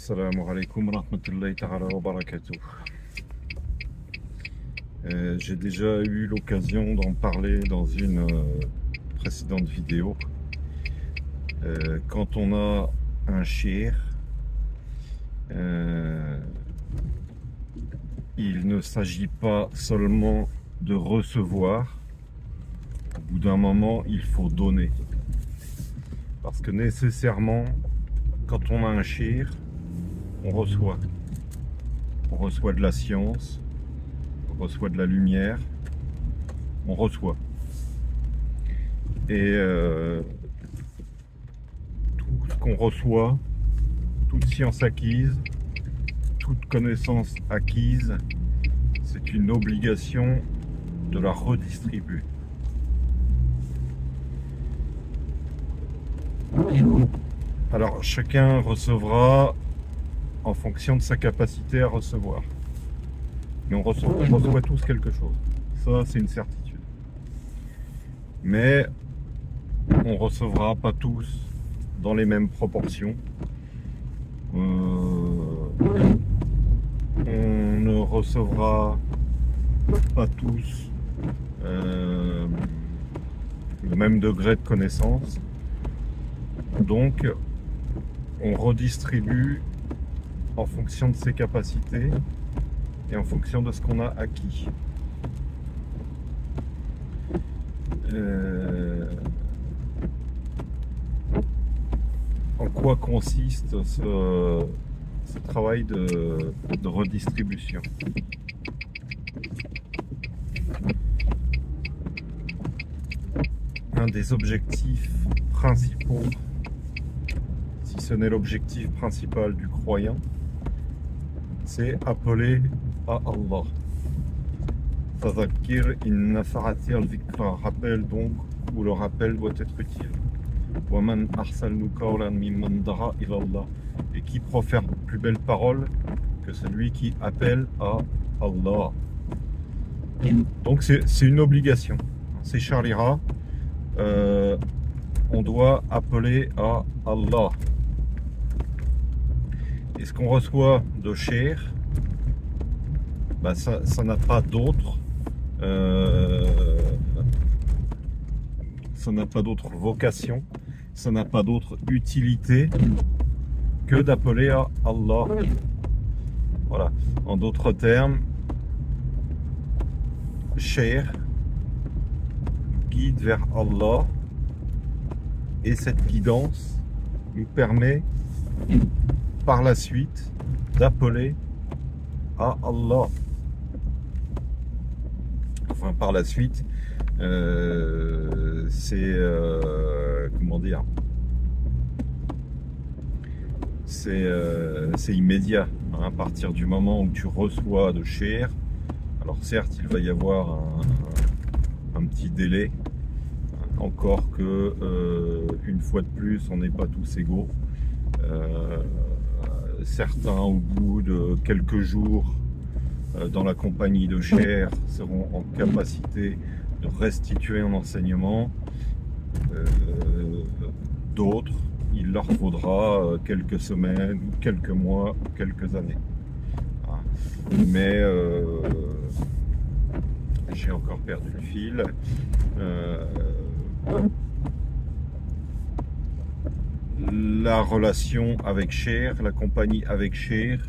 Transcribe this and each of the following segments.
Assalamu alaikum rahmatullahi ta'ala wa barakatuh. J'ai déjà eu l'occasion d'en parler dans une précédente vidéo. Quand on a un shir, il ne s'agit pas seulement de recevoir. Au bout d'un moment, il faut donner. Parce que nécessairement, quand on a un shir, on reçoit. On reçoit de la science, on reçoit de la lumière, on reçoit. Et tout ce qu'on reçoit, toute science acquise, toute connaissance acquise, c'est une obligation de la redistribuer. Alors chacun recevra en fonction de sa capacité à recevoir. Et on reçoit tous quelque chose. Ça, c'est une certitude. Mais on ne recevra pas tous dans les mêmes proportions. On ne recevra pas tous le même degré de connaissance. Donc, on redistribue en fonction de ses capacités et en fonction de ce qu'on a acquis. En quoi consiste ce travail de redistribution? Un des objectifs principaux, si ce n'est l'objectif principal du croyant, c'est appeler à Allah. Tadhakkir in nafa'ati al-dhikra, rappel donc où le rappel doit être utile. Wa man ahsanu qawlan mimman da'a ila Allah, et qui profère plus belle parole que celui qui appelle à Allah. Donc c'est une obligation, c'est Sharira. On doit appeler à Allah. Et ce qu'on reçoit de shir, bah ça n'a pas d'autre vocation, ça n'a pas d'autre utilité que d'appeler à Allah. Voilà. En d'autres termes, shir guide vers Allah, et cette guidance nous permet par la suite d'appeler à Allah. Enfin, par la suite, c'est comment dire, c'est immédiat, hein, à partir du moment où tu reçois de shir. Alors certes, il va y avoir un petit délai, encore que une fois de plus, on n'est pas tous égaux. Certains, au bout de quelques jours dans la compagnie de shir, seront en capacité de restituer un enseignement. D'autres, il leur faudra quelques semaines, quelques mois, quelques années. Mais j'ai encore perdu le fil. La relation avec shir, la compagnie avec shir,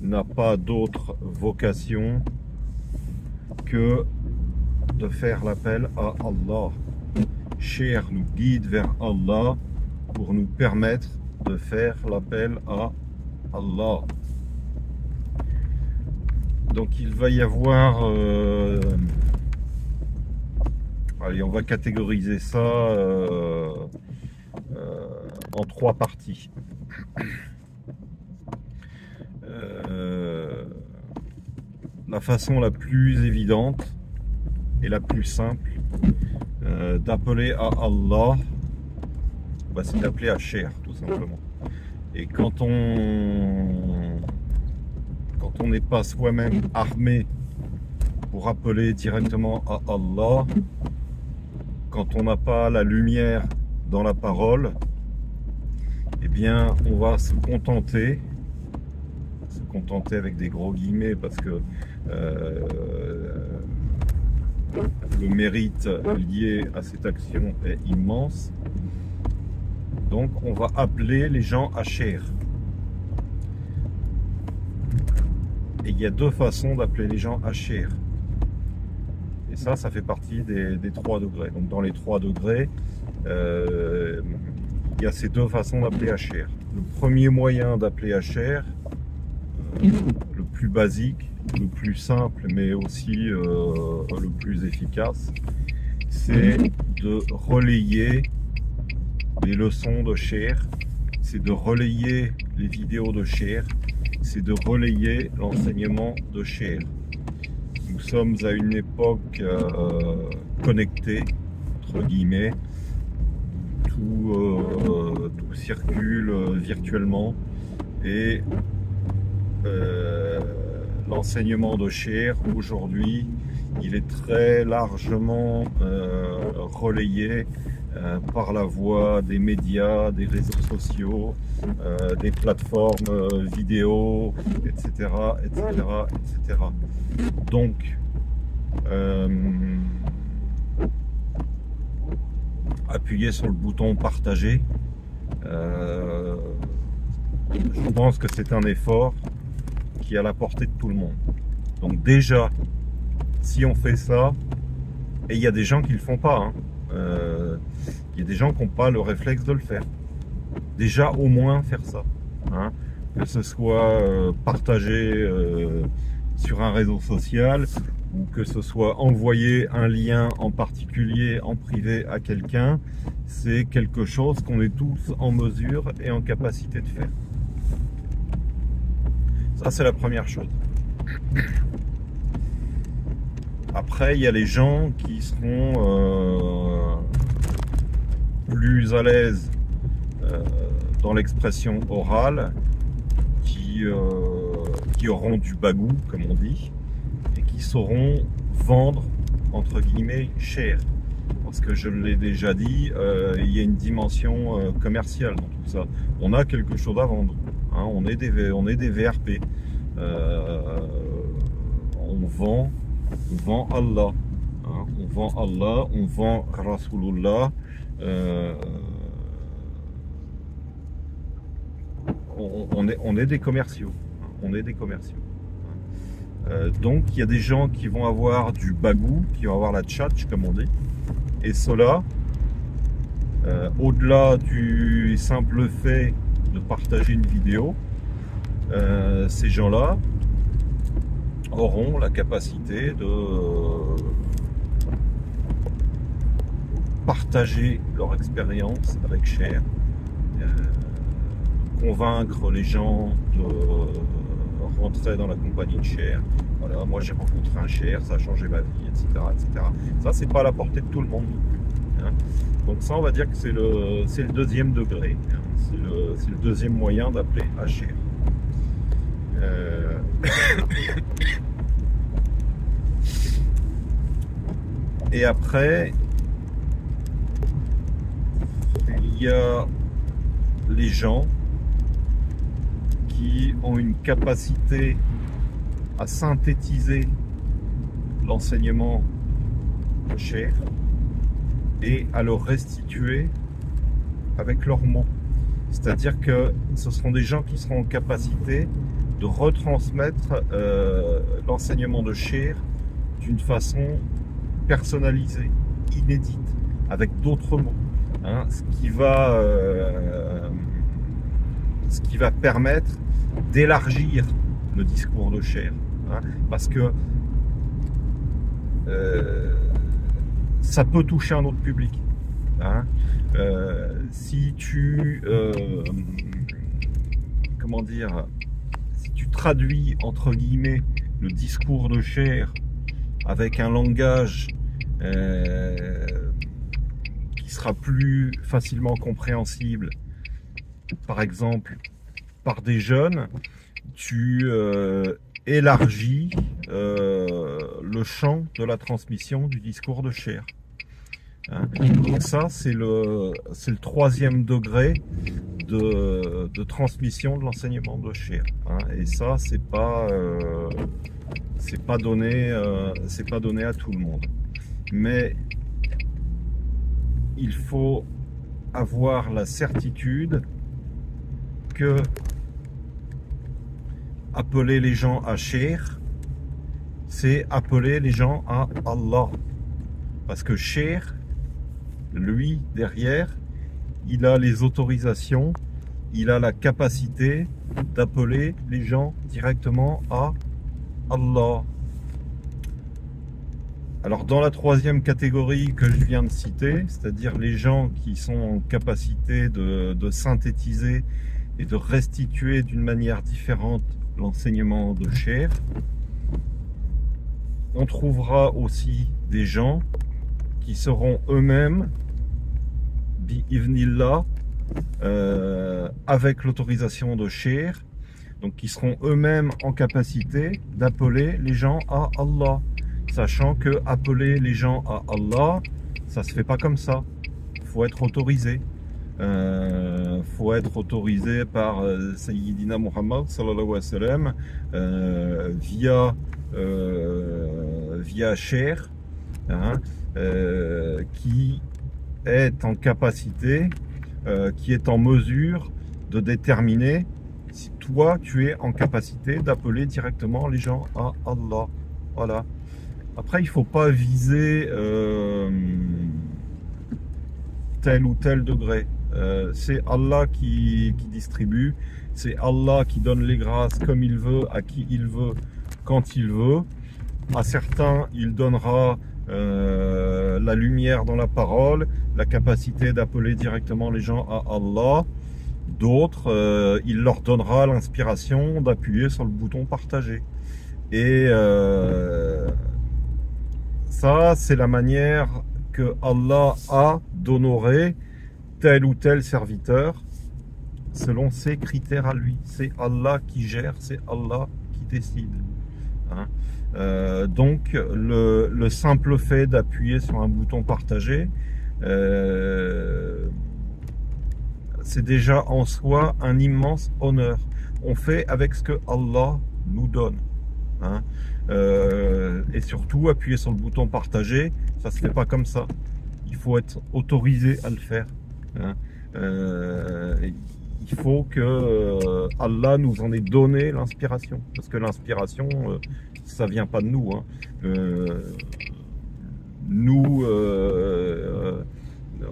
n'a pas d'autre vocation que de faire l'appel à Allah. Shir nous guide vers Allah pour nous permettre de faire l'appel à Allah. Donc il va y avoir allez, on va catégoriser ça en trois parties. La façon la plus évidente et la plus simple d'appeler à Allah, bah, c'est d'appeler à shir, tout simplement. Et quand on n'est pas soi-même armé pour appeler directement à Allah, quand on n'a pas la lumière dans la parole, eh bien on va se contenter contenter avec des gros guillemets parce que le mérite lié à cette action est immense. Donc on va appeler les gens à Cher. Et il y a deux façons d'appeler les gens à Cher. Et ça fait partie des 3 degrés. Donc dans les 3 degrés, il y a ces deux façons d'appeler à Cher. Le premier moyen d'appeler à Cher, le plus basique, le plus simple, mais aussi le plus efficace, c'est de relayer les leçons de Cher, c'est de relayer les vidéos de Cher, c'est de relayer l'enseignement de Cher. Nous sommes à une époque connectée, entre guillemets, tout circule virtuellement et l'enseignement de Cher aujourd'hui il est très largement relayé par la voie des médias, des réseaux sociaux, des plateformes vidéo, etc., etc., etc. Donc appuyez sur le bouton partager. Je pense que c'est un effort qui est à la portée de tout le monde. Donc déjà, si on fait ça, et il y a des gens qui le font pas, hein, il y a des gens qui n'ont pas le réflexe de le faire. Déjà, au moins faire ça, hein, que ce soit partagé sur un réseau social ou que ce soit envoyer un lien en particulier en privé à quelqu'un, c'est quelque chose qu'on est tous en mesure et en capacité de faire. Ça, c'est la première chose. Après, il y a les gens qui seront plus à l'aise dans l'expression orale, qui auront du bagou, comme on dit, et qui sauront vendre, entre guillemets, cher. Parce que je l'ai déjà dit, il y a une dimension commerciale dans tout ça. On a quelque chose à vendre. Hein, on est des VRP. On vend Allah. Hein, on vend Allah, on vend Rasulullah. On est des commerciaux. On est des commerciaux. Donc il y a des gens qui vont avoir du bagou, qui vont avoir la tchatch comme on dit. Et cela, au-delà du simple fait de partager une vidéo, ces gens-là auront la capacité de partager leur expérience avec Cher, convaincre les gens de rentrer dans la compagnie de Cher. Voilà, moi j'ai rencontré un Cher, ça a changé ma vie, etc., etc. Ça, c'est pas à la portée de tout le monde non plus, hein. Donc ça, on va dire que c'est le deuxième degré, hein. C'est le deuxième moyen d'appeler à Cher. Et après, il y a les gens qui ont une capacité à synthétiser l'enseignement Cher et à le restituer avec leurs mots. C'est-à-dire que ce seront des gens qui seront en capacité de retransmettre l'enseignement de Cher d'une façon personnalisée, inédite, avec d'autres mots, hein, ce qui va permettre d'élargir le discours de Cher, hein, parce que ça peut toucher un autre public, hein. Si tu comment dire, si tu traduis entre guillemets le discours de Cher avec un langage qui sera plus facilement compréhensible, par exemple par des jeunes, tu élargis le champ de la transmission du discours de Cher. Hein. Donc ça, c'est le troisième degré de transmission de l'enseignement de Cher. Hein. Et ça, c'est pas donné à tout le monde. Mais il faut avoir la certitude que appeler les gens à Cher, c'est appeler les gens à Allah. Parce que Cher, lui, derrière, il a les autorisations, il a la capacité d'appeler les gens directement à Allah. Alors dans la troisième catégorie que je viens de citer, c'est-à-dire les gens qui sont en capacité de synthétiser et de restituer d'une manière différente l'enseignement de Cher, on trouvera aussi des gens qui seront eux-mêmes bi-idhnillah, avec l'autorisation de Cher, donc qui seront eux-mêmes en capacité d'appeler les gens à Allah, sachant que appeler les gens à Allah, ça se fait pas comme ça, faut être autorisé. Faut être autorisé par Sayyidina Muhammad sallallahu alayhi wa sallam, via Cher, hein, qui est en capacité, qui est en mesure de déterminer si toi tu es en capacité d'appeler directement les gens à Allah. Voilà. Après, il faut pas viser tel ou tel degré. C'est Allah qui distribue, c'est Allah qui donne les grâces comme il veut, à qui il veut, quand il veut. À certains, il donnera la lumière dans la parole, la capacité d'appeler directement les gens à Allah. D'autres, il leur donnera l'inspiration d'appuyer sur le bouton partager. Et ça, c'est la manière que Allah a d'honorer tel ou tel serviteur selon ses critères à lui. C'est Allah qui gère, c'est Allah qui décide. Hein. Donc le simple fait d'appuyer sur un bouton partager, c'est déjà en soi un immense honneur. On fait avec ce que Allah nous donne. Hein. Et surtout appuyer sur le bouton partager, ça se fait pas comme ça. Il faut être autorisé à le faire. Hein. Il faut que Allah nous en ait donné l'inspiration, parce que l'inspiration, ça vient pas de nous. Hein. Nous,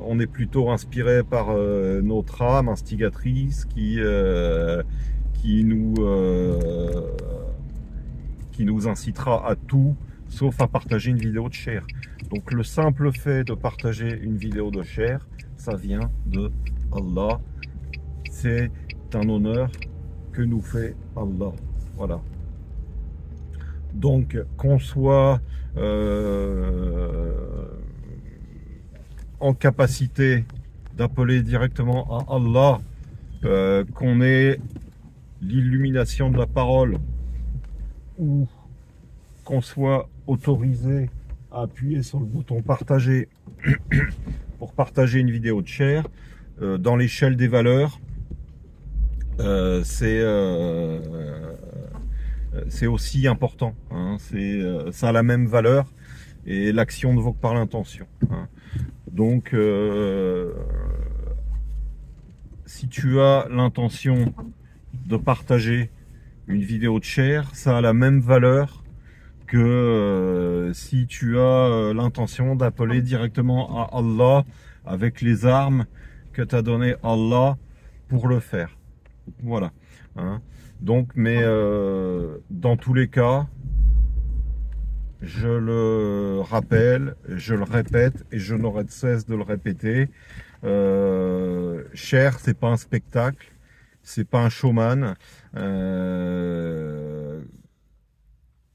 on est plutôt inspiré par notre âme instigatrice qui nous incitera à tout, sauf à partager une vidéo de Cher. Donc le simple fait de partager une vidéo de Cher, ça vient de Allah. C'est un honneur que nous fait Allah. Voilà. Donc qu'on soit en capacité d'appeler directement à Allah, qu'on ait l'illumination de la parole, ou qu'on soit autorisé à appuyer sur le bouton partager pour partager une vidéo de Cher, dans l'échelle des valeurs, c'est aussi important. Hein. Ça a la même valeur et l'action ne vaut que par l'intention. Hein. Donc, si tu as l'intention de partager une vidéo de Cher, ça a la même valeur que si tu as l'intention d'appeler directement à Allah avec les armes que t'a donné Allah pour le faire. Voilà. Hein. Donc, mais dans tous les cas, je le rappelle, je le répète et je n'aurai de cesse de le répéter. Cher, c'est pas un spectacle, c'est pas un showman.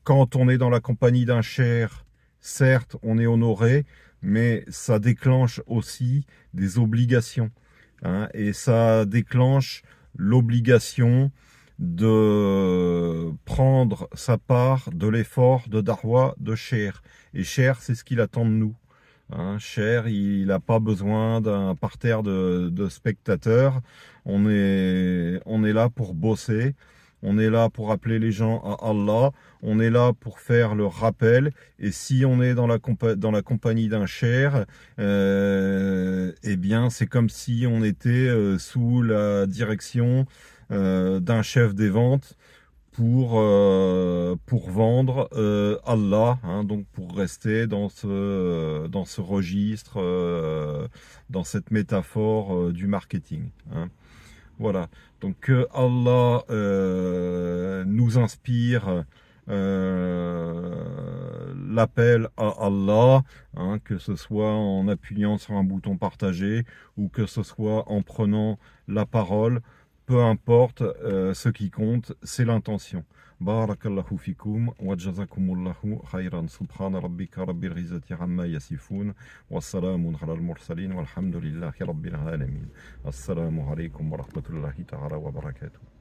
Quand on est dans la compagnie d'un Cher, certes, on est honoré, mais ça déclenche aussi des obligations. Hein, et ça déclenche l'obligation de prendre sa part de l'effort de Darwa de Cher. Et Cher, c'est ce qu'il attend de nous. Hein, Cher, il n'a pas besoin d'un parterre de spectateurs. On est là pour bosser. On est là pour appeler les gens à Allah. On est là pour faire le rappel. Et si on est dans la compagnie d'un Cher, eh bien, c'est comme si on était sous la direction d'un chef des ventes pour vendre Allah, hein, donc pour rester dans ce registre, dans cette métaphore du marketing. Hein. Voilà, donc que Allah nous inspire l'appel à Allah, hein, que ce soit en appuyant sur un bouton partagé ou que ce soit en prenant la parole. Peu importe, ce qui compte, c'est l'intention. Barakallahu fikum wa jazakumullahu khayran. Subhana rabbika rabbil izzati amma yasifun wa salamun ala al-mursalin walhamdulillahi rabbil alamin. Assalamu alaikum wa rahmatullahi ta'ala wa barakatuh.